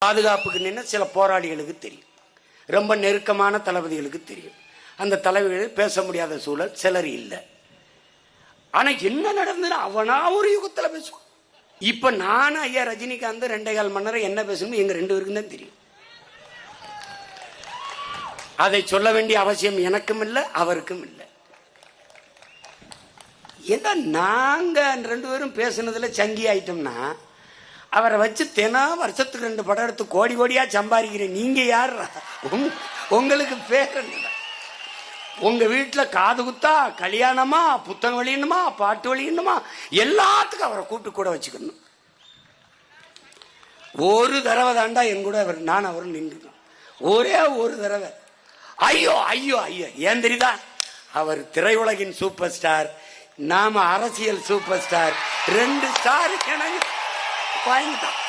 பாதுகாப்புக்கு நின்று சில போராளிகளுக்கு தெரியும், ரொம்ப நெருக்கமான தளபதிகளுக்கு தெரியும். அந்த தலைவர்கள் பேச முடியாத சூழல் சிலர் இல்லை. ஆனா என்ன நடந்ததுன்னு அவனா ஒரு யுகத்துல பேசுவான். இப்ப நானும் ஐயா ரஜினிகாந்த் 2.25 மணி நேரம் என்ன பேசணும் எங்க 2 பேருக்கும் தான் தெரியும். அதை சொல்ல வேண்டிய அவசியம் எனக்கும் இல்லை, அவருக்கும் இல்லை. ஏன்னா நாங்க 2 பேரும் பேசுனதுல சங்கி ஆயிட்டோம்னா அவரை வச்சு தினம் வருஷத்துக்கு 2 படம் எடுத்து கோடி கோடியா சம்பாதிக்கிறேன். நீங்க யார்? உங்களுக்கு பேர் என்ன? உங்க வீட்டுல காது குத்தா, கல்யாணமா, புத்தகம் வெளியணுமா, பாட்டு வெளியணுமா, எல்லாத்துக்கும் அவரை கூட்டு கூட வச்சுக்கணும். ஒரு தடவை தாண்டா என் கூட அவர் நான் அவரும் நின்று, ஒரே ஒரு தடவை. ஐயோ ஐயோ ஐயோ, ஏன் தெரியுதா? அவர் திரையுலகின் சூப்பர் ஸ்டார், நாம அரசியல் சூப்பர் ஸ்டார். 2 ஸ்டார் வாங்கிட்டான்.